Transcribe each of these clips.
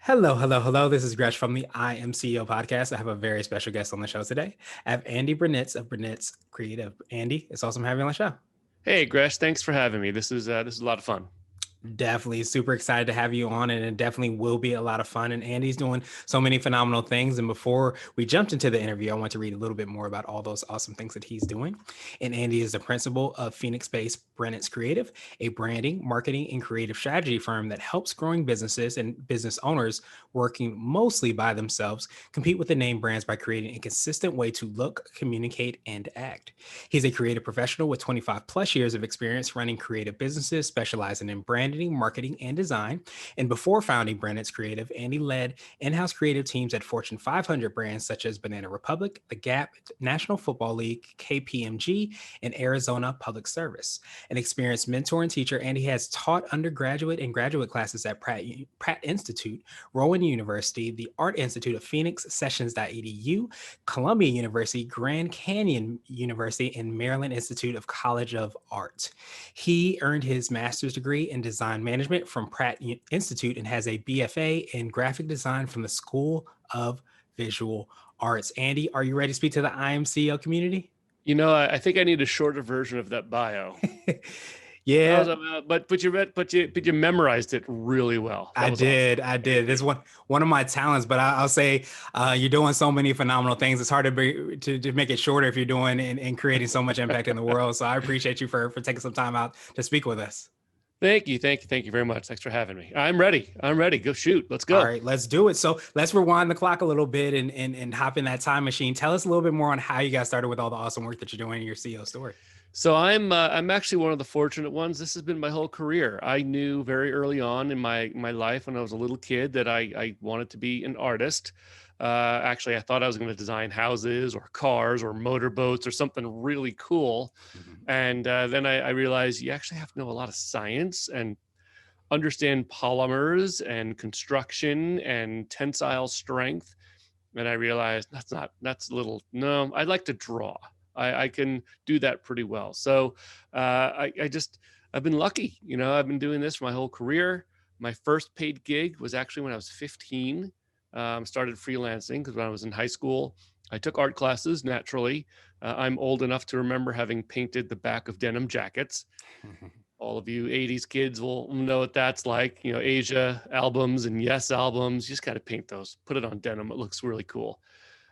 Hello, hello, hello. This is Gresh from the I Am CEO podcast. I have a very special guest on the show today. I have Andy Brenits of Brenits Creative. Andy, it's awesome having you on the show. Hey, Gresh, thanks for having me. This is a lot of fun. Definitely super excited to have you on, and it definitely will be a lot of fun. And Andy's doing so many phenomenal things. And before we jumped into the interview, I want to read a little bit more about all those awesome things that he's doing. And Andy is the principal of Phoenix-based Brenits Creative, a branding, marketing, and creative strategy firm that helps growing businesses and business owners working mostly by themselves compete with the name brands by creating a consistent way to look, communicate, and act. He's a creative professional with 25 plus years of experience running creative businesses, specializing in branding, marketing, and design. And before founding Brenits Creative, Andy led in-house creative teams at Fortune 500 brands such as Banana Republic, The Gap, National Football League, KPMG, and Arizona Public Service. An experienced mentor and teacher, Andy has taught undergraduate and graduate classes at Pratt Institute, Rowan University, the Art Institute of Phoenix, Sessions.edu, Columbia University, Grand Canyon University, and Maryland Institute of College of Art. He earned his master's degree in design management from Pratt Institute and has a BFA in graphic design from the School of Visual Arts. Andy, are you ready to speak to the IMCO community? I think I need a shorter version of that bio. Yeah, But you memorized it really well. That I was awesome. did. I did. This one of my talents, but I'll say you're doing so many phenomenal things. It's hard to make it shorter if you're doing and creating so much impact in the world. So I appreciate you for taking some time out to speak with us. Thank you very much. Thanks for having me. I'm ready. Go shoot. Let's All go. right, let's do it. So let's rewind the clock a little bit and hop in that time machine. Tell us a little bit more on how you got started with all the awesome work that you're doing in your CEO story. So I'm actually one of the fortunate ones. This has been my whole career. I knew very early on in my life when I was a little kid that I wanted to be an artist. Actually, I thought I was going to design houses or cars or motorboats or something really cool. And then I realized you actually have to know a lot of science and understand polymers and construction and tensile strength. And I realized that's a little, no, I'd like to draw. I can do that pretty well. So I've been lucky. I've been doing this for my whole career. My first paid gig was actually when I was 15. Started freelancing because when I was in high school, I took art classes naturally. I'm old enough to remember having painted the back of denim jackets. All of you 80s kids will know what that's like. Asia albums and Yes albums. You just got to paint those, put it on denim. It looks really cool.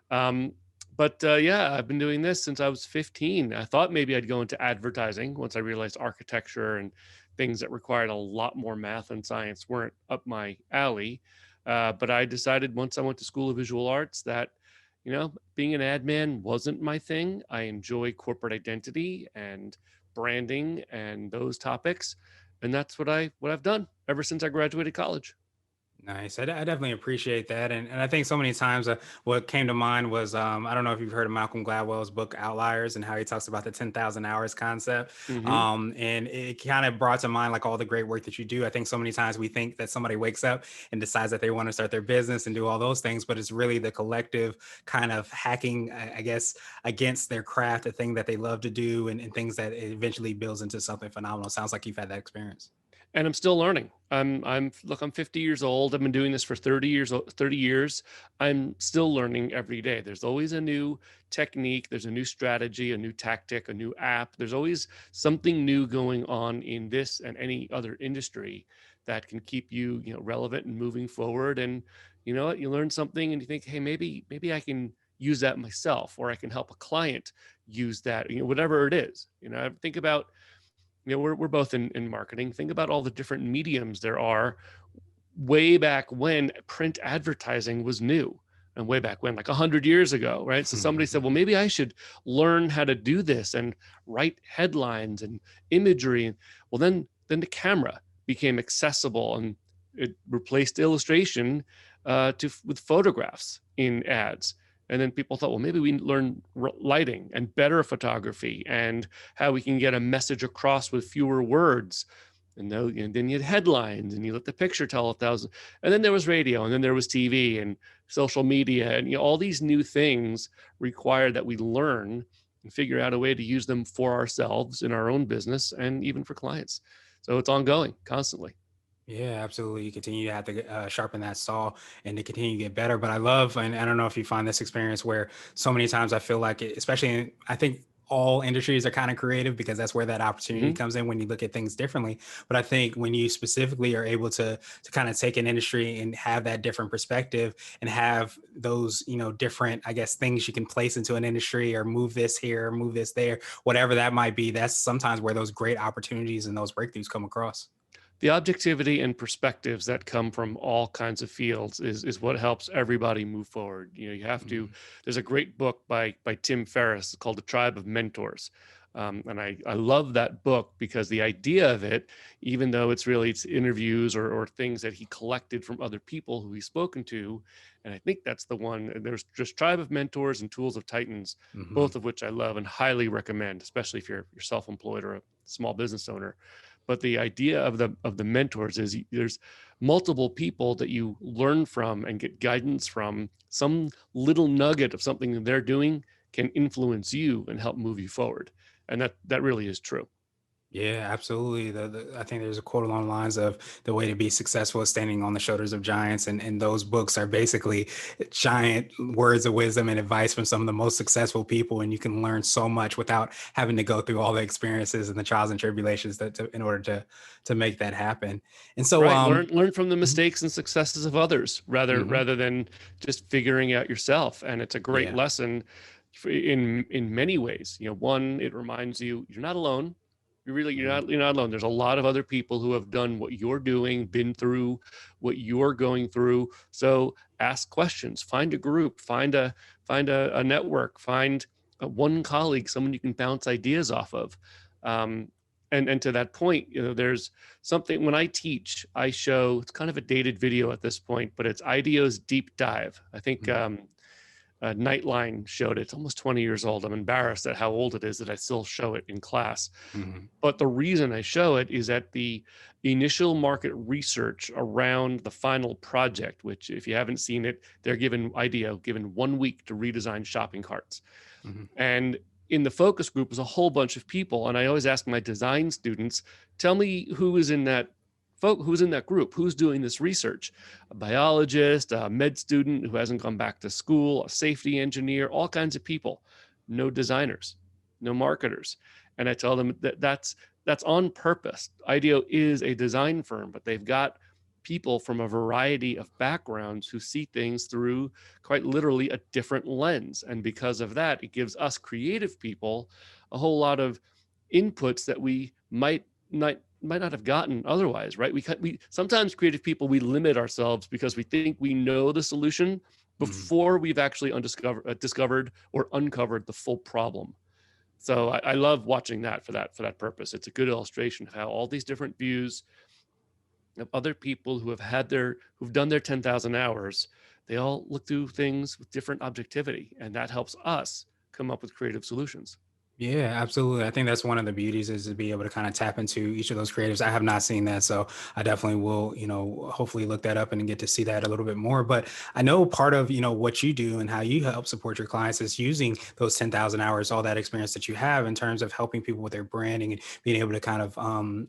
Yeah, I've been doing this since I was 15. I thought maybe I'd go into advertising once I realized architecture and things that required a lot more math and science weren't up my alley. But I decided once I went to School of Visual Arts that, being an ad man wasn't my thing. I enjoy corporate identity and branding and those topics. And that's what I've done ever since I graduated college. Nice. I definitely appreciate that. And I think so many times what came to mind was, I don't know if you've heard of Malcolm Gladwell's book Outliers and how he talks about the 10,000 hours concept. Mm-hmm. And it kind of brought to mind like all the great work that you do. I think so many times we think that somebody wakes up and decides that they want to start their business and do all those things, but it's really the collective kind of hacking, I guess, against their craft, the thing that they love to do and things that it eventually builds into something phenomenal. Sounds like you've had that experience. And I'm still learning. I'm 50 years old. I've been doing this for 30 years. I'm still learning every day. There's always a new technique. There's a new strategy, a new tactic, a new app. There's always something new going on in this and any other industry that can keep you, relevant and moving forward. And you know what, you learn something and you think, hey, maybe I can use that myself, or I can help a client use that, whatever it is. I think about, we're both in marketing. Think about all the different mediums there are way back when print advertising was new, and way back when, like 100 years ago, right? So somebody said, well, maybe I should learn how to do this and write headlines and imagery. Well, then the camera became accessible and it replaced illustration with photographs in ads. And then people thought, well, maybe we learn lighting and better photography and how we can get a message across with fewer words. And then you had headlines and you let the picture tell 1,000. And then there was radio, and then there was TV and social media. And all these new things require that we learn and figure out a way to use them for ourselves in our own business and even for clients. So it's ongoing constantly. Yeah, absolutely. You continue to have to sharpen that saw and to continue to get better. But I love, and I don't know if you find this experience where so many times I feel like, especially I think all industries are kind of creative because that's where that opportunity Hmm. comes in when you look at things differently. But I think when you specifically are able to kind of take an industry and have that different perspective and have those, different, I guess, things you can place into an industry or move this here, move this there, whatever that might be, that's sometimes where those great opportunities and those breakthroughs come across. The objectivity and perspectives that come from all kinds of fields is what helps everybody move forward. You know, you have to. Mhm. There's a great book by Tim Ferriss called The Tribe of Mentors. And I love that book because the idea of it, even though it's interviews or things that he collected from other people who he's spoken to, and I think that's the one. There's just Tribe of Mentors and Tools of Titans, Mhm. both of which I love and highly recommend, especially if you're self-employed or a small business owner. But the idea of the mentors is there's multiple people that you learn from and get guidance from. Some little nugget of something that they're doing can influence you and help move you forward, and that really is true. Yeah, absolutely. I think there's a quote along the lines of the way to be successful is standing on the shoulders of giants. And those books are basically giant words of wisdom and advice from some of the most successful people. And you can learn so much without having to go through all the experiences and the trials and tribulations in order to make that happen. And so, Right, learn from the mhm, mistakes and successes of others mhm, rather than just figuring out yourself. And it's a great yeah. lesson in many ways. You know, one, it reminds you you're not alone. Mhm, You're not alone. There's a lot of other people who have done what you're doing, been through what you're going through. So ask questions, find a group, find a network, find one colleague, someone you can bounce ideas off of. Um, and to that point, you know, there's something when I teach, I show it's kind of a dated video at this point, but it's IDEO's deep dive. I think mhm, Nightline showed it. It's almost 20 years old. I'm embarrassed at how old it is that I still show it in class. mhm, But the reason I show it is that the initial market research around the final project, which if you haven't seen it, they're given IDEO given 1 week to redesign shopping carts. mhm, And in the focus group was a whole bunch of people. And I always ask my design students, tell me who is in that who's in that group, who's doing this research. A biologist, a med student who hasn't gone back to school, a safety engineer, all kinds of people. No designers, no marketers. And I tell them that that's on purpose. IDEO is a design firm, but they've got people from a variety of backgrounds who see things through quite literally a different lens. And because of that, it gives us creative people a whole lot of inputs that we might not have gotten otherwise, right? We sometimes creative people, we limit ourselves because we think we know the solution mhm. before we've actually discovered or uncovered the full problem. So I love watching that for that purpose. It's a good illustration of how all these different views of other people who have who've done their 10,000 hours, they all look through things with different objectivity, and that helps us come up with creative solutions. Yeah, absolutely. I think that's one of the beauties is to be able to kind of tap into each of those creatives. I have not seen that, so I definitely will, hopefully look that up and get to see that a little bit more. But I know part of, what you do and how you help support your clients is using those 10,000 hours, all that experience that you have in terms of helping people with their branding and being able to kind of,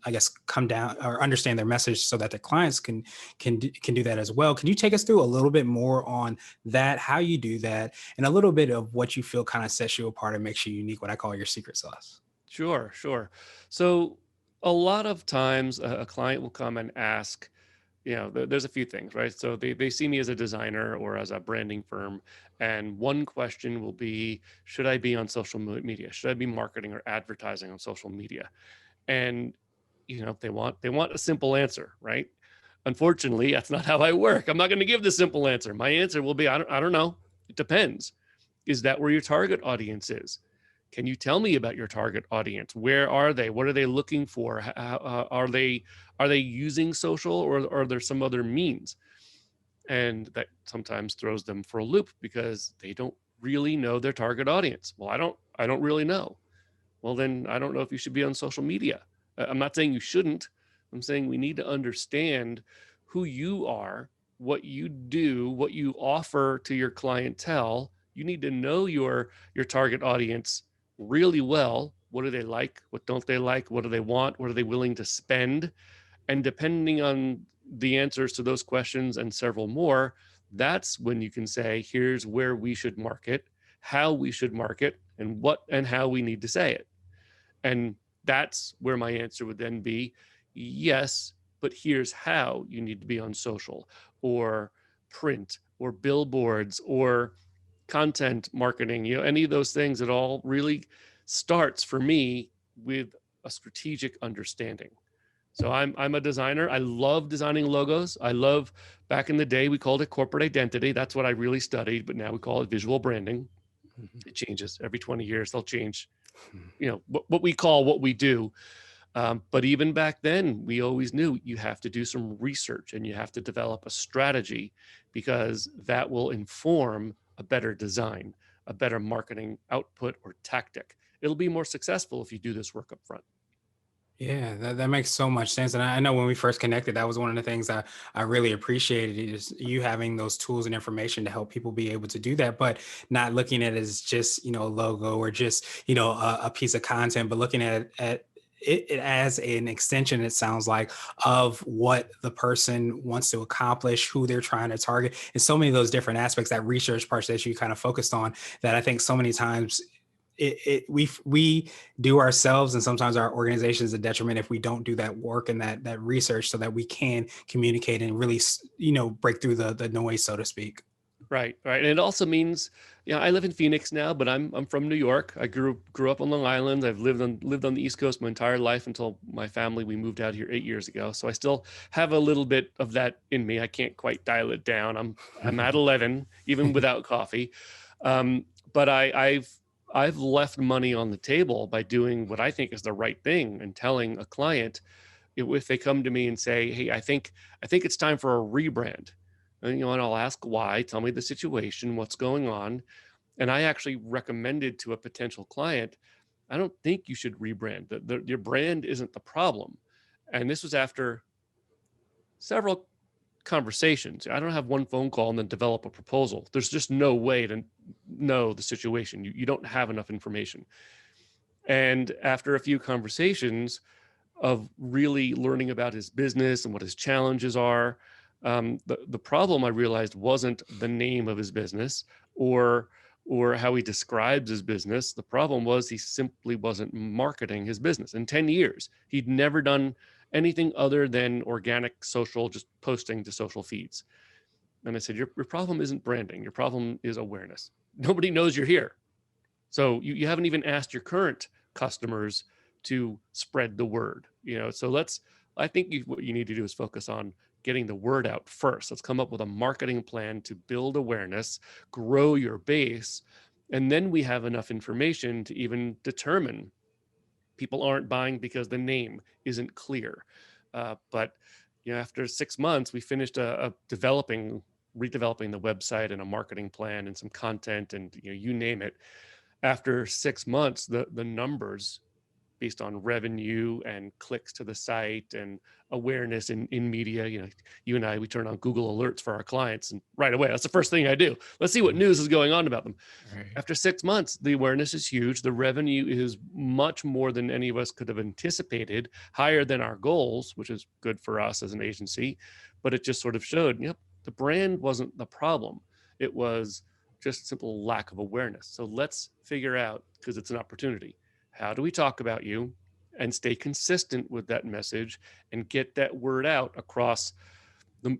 I guess, come down or understand their message so that the clients can do that as well. Can you take us through a little bit more on that, how you do that, and a little bit of what you feel kind of sets you apart and makes you unique, what I call your secret sauce? Sure, sure. So a lot of times a client will come and ask, you know, there's a few things, right? So they see me as a designer or as a branding firm, and one question will be, should I be on social media? Should I be marketing or advertising on social media? And you know, they want a simple answer, right? Unfortunately, that's not how I work. I'm not going to give the simple answer. My answer will be, I don't know. It depends. Is that where your target audience is? Can you tell me about your target audience? Where are they? What are they looking for? Are they using social, or are there some other means? And that sometimes throws them for a loop because they don't really know their target audience. Well, I don't really know. Well, then I don't know if you should be on social media. I'm not saying you shouldn't. I'm saying we need to understand who you are, what you do, what you offer to your clientele. You need to know your target audience really well. What do they like? What don't they like? What do they want? What are they willing to spend? And depending on the answers to those questions and several more, that's when you can say, here's where we should market, how we should market, and what and how we need to say it. And that's where my answer would then be, yes, but here's how you need to be on social or print or billboards or content marketing, any of those things. It all really starts for me with a strategic understanding. So I'm a designer. I love designing logos. I love, back in the day, we called it corporate identity. That's what I really studied, but now we call it visual branding. Mhm. It changes every 20 years. They'll change, what we call what we do. But even back then, we always knew you have to do some research and you have to develop a strategy, because that will inform a better design, a better marketing output or tactic. It'll be more successful if you do this work up front. Yeah, that makes so much sense. And I know when we first connected, that was one of the things I really appreciated, is you having those tools and information to help people be able to do that, but not looking at it as just, a logo or just, a piece of content, but looking at it as an extension, it sounds like, of what the person wants to accomplish, who they're trying to target, and so many of those different aspects, that research part that you kind of focused on, that I think so many times we do ourselves, and sometimes our organization is a detriment if we don't do that work and that research, so that we can communicate and really break through the noise, so to speak. Right, right. And it also means, I live in Phoenix now, but I'm from New York. I grew up on Long Island. I've lived on the East Coast my entire life until my family, we moved out here 8 years ago. So I still have a little bit of that in me. I can't quite dial it down. I'm at 11, even without coffee. But I've left money on the table by doing what I think is the right thing and telling a client, if they come to me and say, "Hey, I think it's time for a rebrand," and I'll ask why, tell me the situation, what's going on. And I actually recommended to a potential client, I don't think you should rebrand. Your brand isn't the problem. And this was after several conversations. I don't have one phone call and then develop a proposal. There's just no way to know the situation. You don't have enough information. And after a few conversations of really learning about his business and what his challenges are, the problem I realized wasn't the name of his business or how he describes his business. The problem was he simply wasn't marketing his business. In 10 years, he'd never done anything other than organic social, just posting to social feeds. And I said, your problem isn't branding. Your problem is awareness. Nobody knows you're here. So you haven't even asked your current customers to spread the word. So I think what you need to do is focus on getting the word out first. Let's come up with a marketing plan to build awareness, grow your base, and then we have enough information to even determine people aren't buying because the name isn't clear. But after 6 months, we finished redeveloping the website and a marketing plan and some content and you name it. After 6 months, the numbers based on revenue and clicks to the site and awareness in media, you and I, we turn on Google alerts for our clients, and right away, that's the first thing I do. Let's see what news is going on about them. Right. After 6 months, the awareness is huge. The revenue is much more than any of us could have anticipated, higher than our goals, which is good for us as an agency. But it just sort of showed, the brand wasn't the problem. It was just simple lack of awareness. So let's figure out, because it's an opportunity, how do we talk about you and stay consistent with that message and get that word out across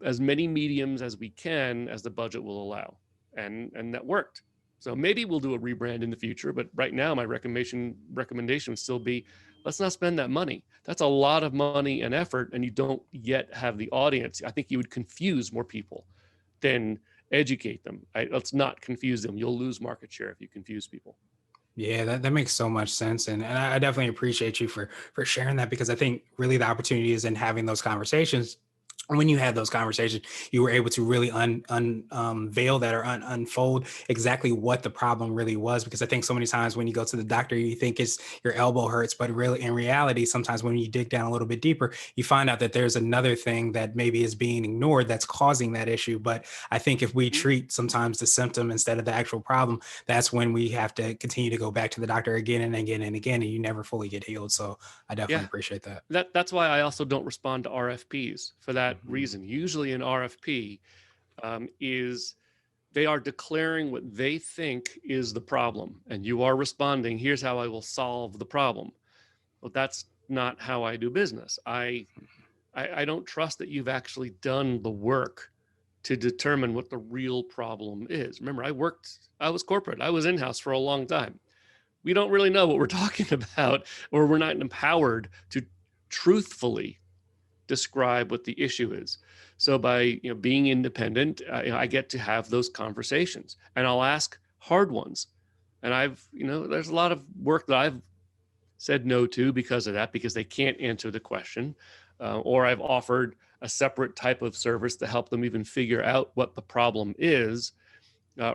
as many mediums as we can as the budget will allow. And that worked. So maybe we'll do a rebrand in the future, but right now my recommendation would still be, let's not spend that money. That's a lot of money and effort, and you don't yet have the audience. I think you would confuse more people than educate them. Let's not confuse them. You'll lose market share if you confuse people. Yeah, that makes so much sense. And I definitely appreciate you for sharing that, because I think really the opportunity is in having those conversations when you had those conversations, you were able to really unveil that or unfold exactly what the problem really was. Because I think so many times when you go to the doctor, you think it's your elbow hurts, but really in reality, sometimes when you dig down a little bit deeper, you find out that there's another thing that maybe is being ignored that's causing that issue. But I think if we Mhm. treat sometimes the symptom instead of the actual problem, that's when we have to continue to go back to the doctor again and again and again, and you never fully get healed. So I definitely Yeah. appreciate that. That's why I also don't respond to RFPs for that Mhm. reason. Usually an RFP is they are declaring what they think is the problem, and you are responding, here's how I will solve the problem. Well, that's not how I do business. I don't trust that you've actually done the work to determine what the real problem is. Remember, I was corporate, I was in-house for a long time. We don't really know what we're talking about, or we're not empowered to truthfully describe what the issue is. So by being independent, I get to have those conversations, and I'll ask hard ones. And there's a lot of work that I've said no to because of that, because they can't answer the question, or I've offered a separate type of service to help them even figure out what the problem is,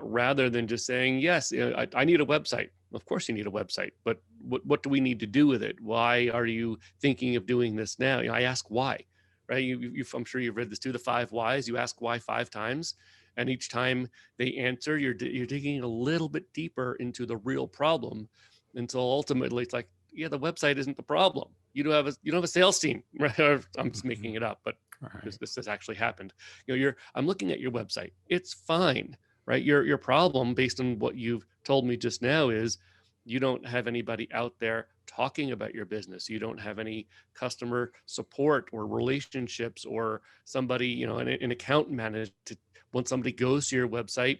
rather than just saying, yes, I need a website. Of course you need a website, but what do we need to do with it? Why are you thinking of doing this now? I ask why, right? I'm sure you've read this too, the 5 whys. You ask why 5 times, and each time they answer, you're digging a little bit deeper into the real problem, until ultimately it's like, yeah, the website isn't the problem. You don't have a sales team, right? I'm just making Mhm. it up, but Right. this has actually happened. I'm looking at your website. It's fine, right? Your problem, based on what you've told me just now, is you don't have anybody out there talking about your business. You don't have any customer support or relationships, or somebody, an account manager to, when somebody goes to your website,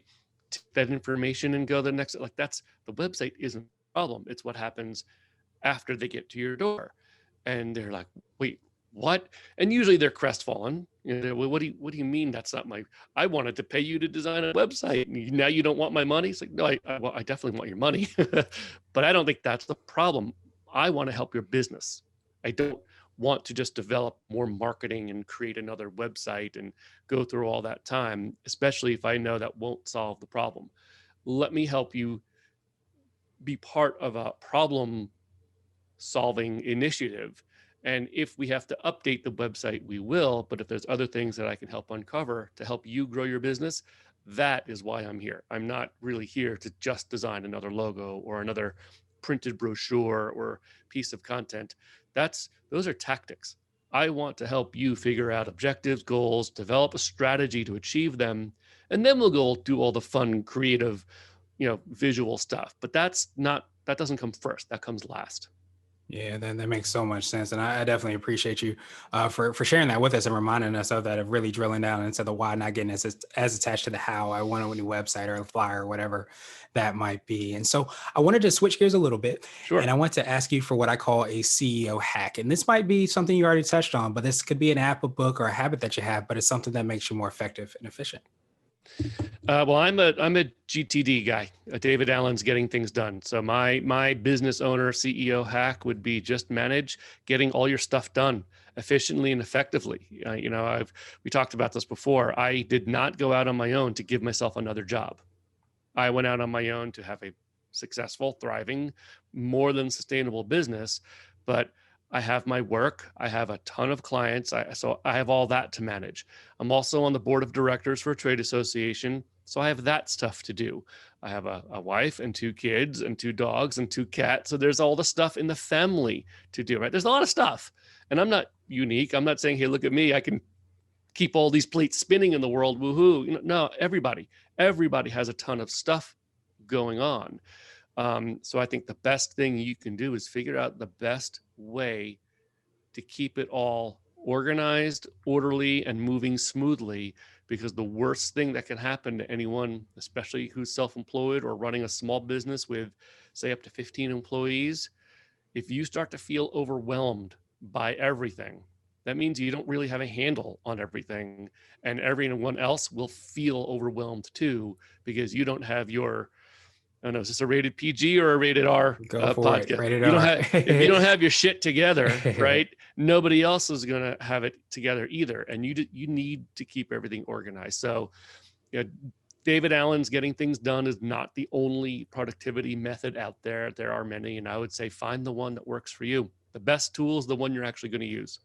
take that information and go the next. Like, that's the website isn't the problem. It's what happens after they get to your door, and they're like, wait, what? And usually they're crestfallen. Well, what do you mean that's not my, I wanted to pay you to design a website, and now you don't want my money? It's like, no, well, I definitely want your money. But I don't think that's the problem. I want to help your business. I don't want to just develop more marketing and create another website and go through all that time, especially if I know that won't solve the problem. Let me help you be part of a problem solving initiative. And if we have to update the website, we will. But if there's other things that I can help uncover to help you grow your business, that is why I'm here. I'm not really here to just design another logo or another printed brochure or piece of content. Those are tactics. I want to help you figure out objectives, goals, develop a strategy to achieve them, and then we'll go do all the fun, creative, visual stuff. But that doesn't come first. That comes last. Yeah, that makes so much sense, and I definitely appreciate you for sharing that with us and reminding us of that, of really drilling down into the why, not getting as attached to the how. I want a new website or a flyer or whatever that might be. And so I wanted to switch gears a little bit, and Sure. I want to ask you for what I call a CEO hack. And this might be something you already touched on, but this could be an app, a book, or a habit that you have, but it's something that makes you more effective and efficient. Well, I'm a GTD guy. David Allen's getting things done. So my business owner CEO hack would be just manage getting all your stuff done efficiently and effectively. We talked about this before. I did not go out on my own to give myself another job. I went out on my own to have a successful, thriving, more than sustainable business. But I have my work. I have a ton of clients. So I have all that to manage. I'm also on the board of directors for a trade association. So I have that stuff to do. I have a wife and 2 kids and 2 dogs and 2 cats. So there's all the stuff in the family to do, right? There's a lot of stuff. And I'm not unique. I'm not saying, hey, look at me, I can keep all these plates spinning in the world. Woohoo. No, everybody has a ton of stuff going on. So I think the best thing you can do is figure out the best way to keep it all organized, orderly, and moving smoothly. Because the worst thing that can happen to anyone, especially who's self-employed or running a small business with, say, up to 15 employees, if you start to feel overwhelmed by everything, that means you don't really have a handle on everything, and everyone else will feel overwhelmed too, because you don't have your, I don't know, is this a rated PG or a rated R Go for it. podcast? Rated You don't R. have, if you don't have your shit together, right? nobody else is going to have it together either. And you need to keep everything organized. So, you know, David Allen's getting things done is not the only productivity method out there. There are many, and I would say find the one that works for you. The best tool is the one you're actually going to use.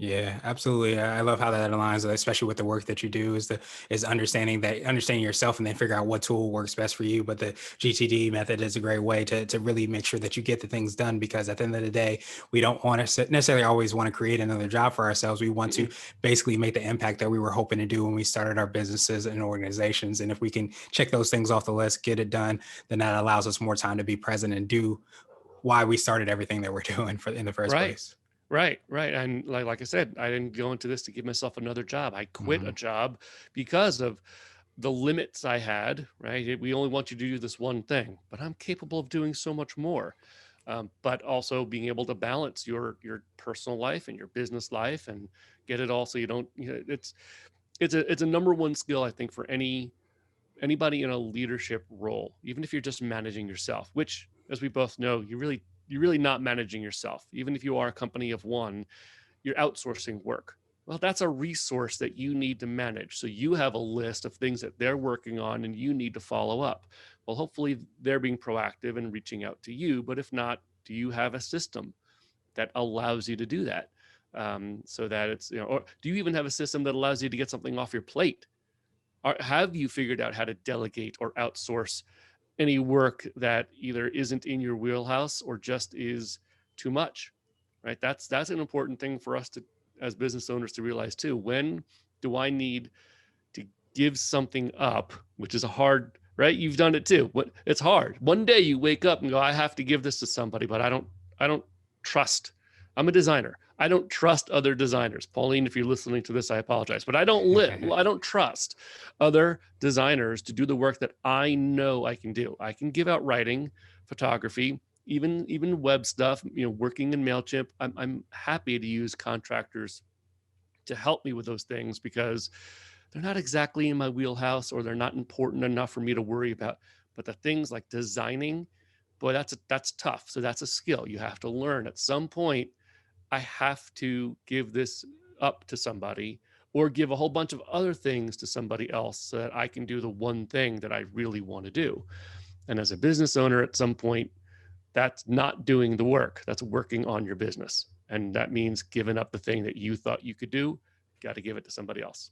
Yeah, absolutely. I love how that aligns, especially with the work that you do, is understanding yourself and then figure out what tool works best for you. But the GTD method is a great way to really make sure that you get the things done, because at the end of the day, we don't want to necessarily always want to create another job for ourselves. We want to Mm-mm. basically make the impact that we were hoping to do when we started our businesses and organizations. And if we can check those things off the list, get it done, then that allows us more time to be present and do why we started everything that we're doing in the first Right. place. Right. And like I said, I didn't go into this to give myself another job. I quit a Mhm. job because of the limits I had, right? We only want you to do this one thing, but I'm capable of doing so much more. But also being able to balance your personal life and your business life and get it all so you don't, it's a number one skill, I think, for anybody in a leadership role, even if you're just managing yourself, which, as we both know, you're really not managing yourself. Even if you are a company of one, you're outsourcing work. Well, that's a resource that you need to manage. So you have a list of things that they're working on and you need to follow up. Well, hopefully they're being proactive and reaching out to you. But if not, do you have a system that allows you to do that? So that it's, or do you even have a system that allows you to get something off your plate? Have you figured out how to delegate or outsource any work that either isn't in your wheelhouse or just is too much? Right? That's an important thing for us to, as business owners, to realize too. When do I need to give something up, which is a hard, right? You've done it too. It's hard. One day you wake up and go, I have to give this to somebody, but I don't trust. I'm a designer. I don't trust other designers. Pauline, if you're listening to this, I apologize, but I don't trust other designers to do the work that I know I can do. I can give out writing, photography, even web stuff, working in MailChimp. I'm happy to use contractors to help me with those things because they're not exactly in my wheelhouse or they're not important enough for me to worry about. But the things like designing, boy, that's tough. So that's a skill you have to learn. At some point, I have to give this up to somebody or give a whole bunch of other things to somebody else so that I can do the one thing that I really want to do. And as a business owner, at some point, that's not doing the work. That's working on your business. And that means giving up the thing that you thought you could do. Got to give it to somebody else.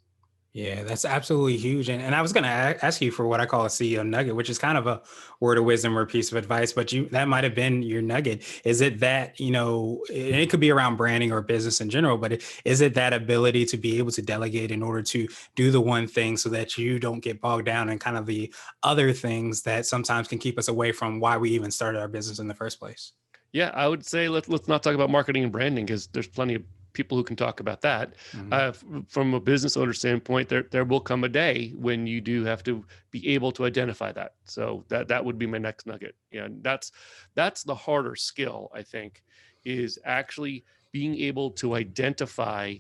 Yeah, that's absolutely huge. And I was going to ask you for what I call a CEO nugget, which is kind of a word of wisdom or a piece of advice, but that might have been your nugget. Is it that, and it could be around branding or business in general, but is it that ability to be able to delegate in order to do the one thing so that you don't get bogged down in kind of the other things that sometimes can keep us away from why we even started our business in the first place? Yeah, I would say let's not talk about marketing and branding because there's plenty of people who can talk about that. Mhm. From a business owner standpoint, there will come a day when you do have to be able to identify that. So that would be my next nugget. Yeah, and that's the harder skill, I think, is actually being able to identify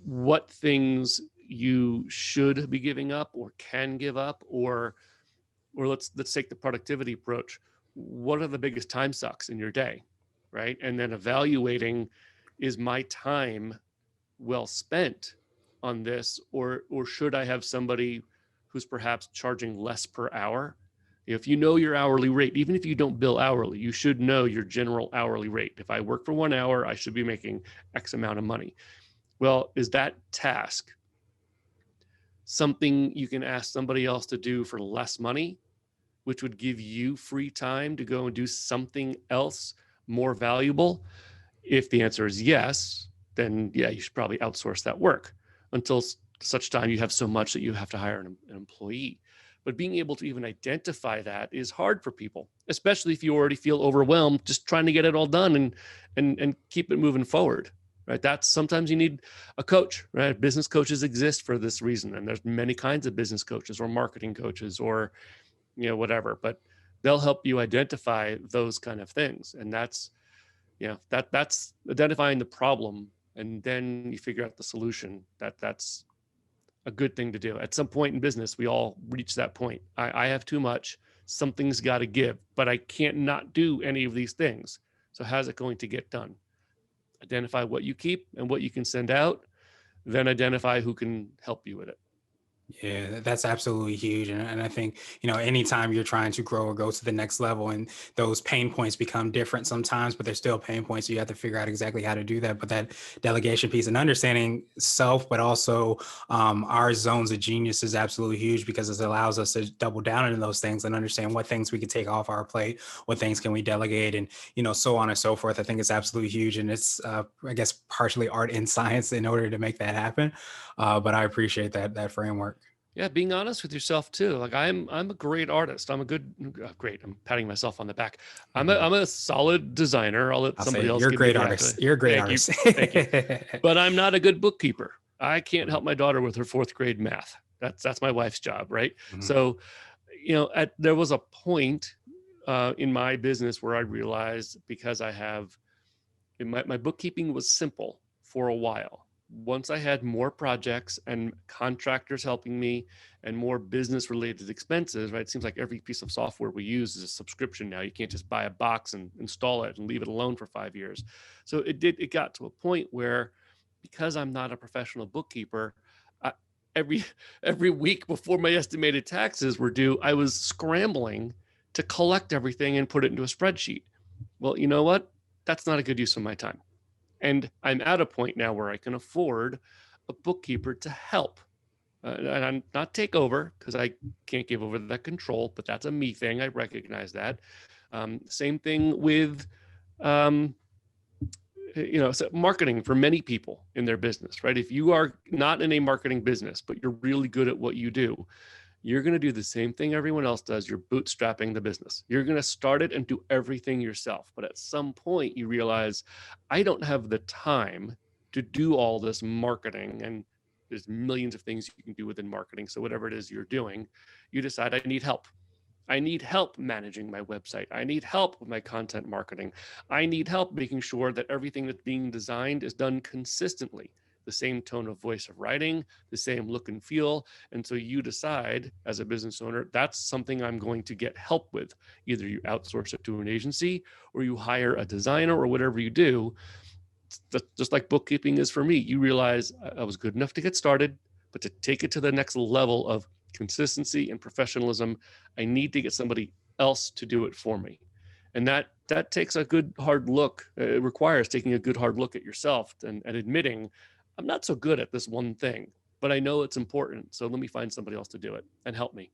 what things you should be giving up or can give up, or let's take the productivity approach. What are the biggest time sucks in your day, right? And then evaluating, is my time well spent on this, or should I have somebody who's perhaps charging less per hour? If you know your hourly rate, even if you don't bill hourly, you should know your general hourly rate. If I work for 1 hour, I should be making X amount of money. Well, is that task something you can ask somebody else to do for less money, which would give you free time to go and do something else more valuable? If the answer is yes, then yeah, you should probably outsource that work until such time you have so much that you have to hire an employee. But being able to even identify that is hard for people, especially if you already feel overwhelmed just trying to get it all done and keep it moving forward. Right. That's sometimes you need a coach, right? Business coaches exist for this reason. And there's many kinds of business coaches or marketing coaches or whatever, but they'll help you identify those kind of things. And that's identifying the problem, and then you figure out the solution. That's a good thing to do. At some point in business, we all reach that point. I have too much, something's got to give, but I can't not do any of these things. So how's it going to get done? Identify what you keep and what you can send out, then identify who can help you with it. Yeah, that's absolutely huge. And I think, anytime you're trying to grow or go to the next level and those pain points become different sometimes, but they're still pain points. So you have to figure out exactly how to do that. But that delegation piece and understanding self, but also our zones of genius is absolutely huge because it allows us to double down into those things and understand what things we can take off our plate, what things can we delegate, and, so on and so forth. I think it's absolutely huge. And it's, I guess, partially art and science in order to make that happen. But I appreciate that framework. Yeah, being honest with yourself too. Like I'm a great artist. I'm a good, great. I'm patting myself on the back. I'm a solid designer. I'll let I'll somebody say else you're a give me great the artist. accolade. You're a great Thank you, artist. thank you. But I'm not a good bookkeeper. I can't help my daughter with her 4th grade math. That's my wife's job, right? Mhm. So, there was a point in my business where I realized, because I have my bookkeeping was simple for a while. Once I had more projects and contractors helping me and more business related expenses, right? It seems like every piece of software we use is a subscription now. You can't just buy a box and install it and leave it alone for 5 years. So it got to a point where, because I'm not a professional bookkeeper, I, every every week before my estimated taxes were due, I was scrambling to collect everything and put it into a spreadsheet. Well, you know what? That's not a good use of my time. And I'm at a point now where I can afford a bookkeeper to help. And I'm not take over, because I can't give over that control, but that's a me thing. I recognize that. Same thing with, um, so marketing for many people in their business, right? If you are not in a marketing business, but you're really good at what you do, you're going to do the same thing everyone else does. You're bootstrapping the business. You're going to start it and do everything yourself. But at some point, you realize, I don't have the time to do all this marketing. And there's millions of things you can do within marketing. So whatever it is you're doing, you decide, I need help. I need help managing my website. I need help with my content marketing. I need help making sure that everything that's being designed is done consistently. The same tone of voice of writing, the same look and feel. And so you decide, as a business owner, that's something I'm going to get help with. Either you outsource it to an agency or you hire a designer or whatever you do. Just like bookkeeping is for me. You realize I was good enough to get started, but to take it to the next level of consistency and professionalism, I need to get somebody else to do it for me. And that takes a good hard look. It requires taking a good hard look at yourself and admitting, I'm not so good at this one thing, but I know it's important. So let me find somebody else to do it and help me.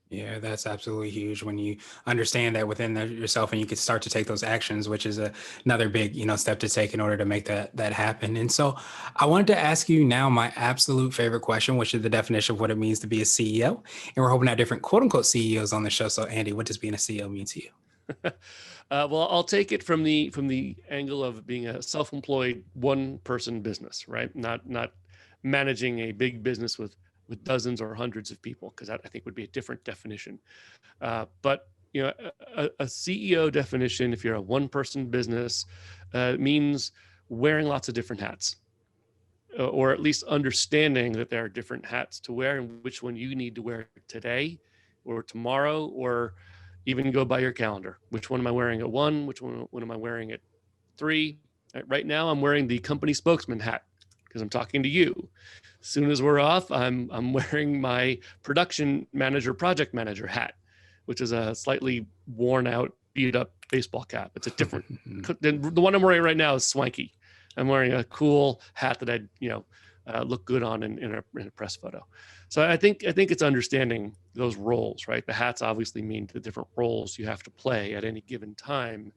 Yeah, that's absolutely huge when you understand that within yourself and you can start to take those actions, which is another big, step to take in order to make that happen. And so I wanted to ask you now my absolute favorite question, which is the definition of what it means to be a CEO. And we're hoping to have different quote unquote CEOs on the show. So Andy, what does being a CEO mean to you? Well, I'll take it from the angle of being a self-employed one-person business, right? Not managing a big business with dozens or hundreds of people, because that, I think, would be a different definition. But a CEO definition, if you're a one-person business, means wearing lots of different hats, or at least understanding that there are different hats to wear and which one you need to wear today or tomorrow, or even go by your calendar. Which one am I wearing at 1? Which one am I wearing at 3? Right now, I'm wearing the company spokesman hat because I'm talking to you. As soon as we're off, I'm wearing my production manager, project manager hat, which is a slightly worn out, beat up baseball cap. It's a different, the one I'm wearing right now is swanky. I'm wearing a cool hat that I'd, look good on in a press photo. So I think it's understanding those roles, right? The hats obviously mean the different roles you have to play at any given time,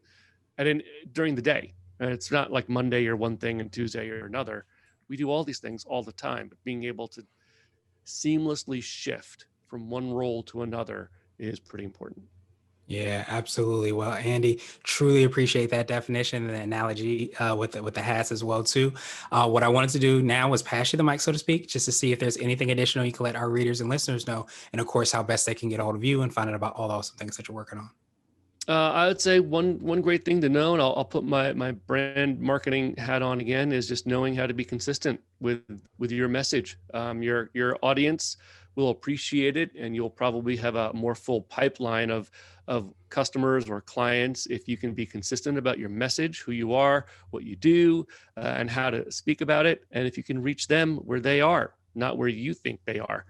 during the day. And it's not like Monday you're one thing and Tuesday you're another. We do all these things all the time, but being able to seamlessly shift from one role to another is pretty important. Yeah, absolutely. Well, Andy, truly appreciate that definition and the analogy with the hats as well too. What I wanted to do now was pass you the mic, so to speak, just to see if there's anything additional you can let our readers and listeners know, and of course, how best they can get a hold of you and find out about all the awesome things that you're working on. I would say one great thing to know, and I'll put my brand marketing hat on again, is just knowing how to be consistent with your message. Your audience will appreciate it, and you'll probably have a more full pipeline of customers or clients if you can be consistent about your message, who you are, what you do, and how to speak about it. And if you can reach them where they are, not where you think they are,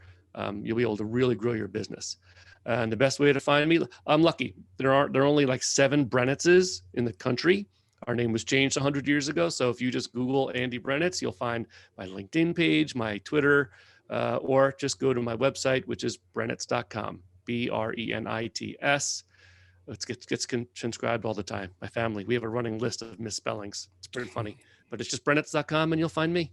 you'll be able to really grow your business. And the best way to find me, I'm lucky. There are only like 7 Brenitses in the country. Our name was changed 100 years ago. So if you just Google Andy Brenits, you'll find my LinkedIn page, my Twitter, or just go to my website, which is Brenits.com, Brenits. It gets transcribed all the time. My family, we have a running list of misspellings. It's pretty funny, but it's just Brenits.com and you'll find me.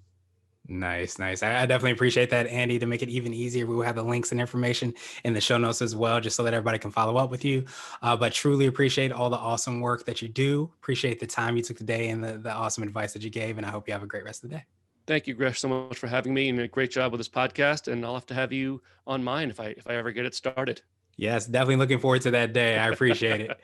Nice, nice. I definitely appreciate that, Andy. To make it even easier, we will have the links and information in the show notes as well, just so that everybody can follow up with you. But truly appreciate all the awesome work that you do. Appreciate the time you took today and the awesome advice that you gave. And I hope you have a great rest of the day. Thank you, Gresh, so much for having me, and a great job with this podcast. And I'll have to have you on mine if I ever get it started. Yes, definitely looking forward to that day. I appreciate it.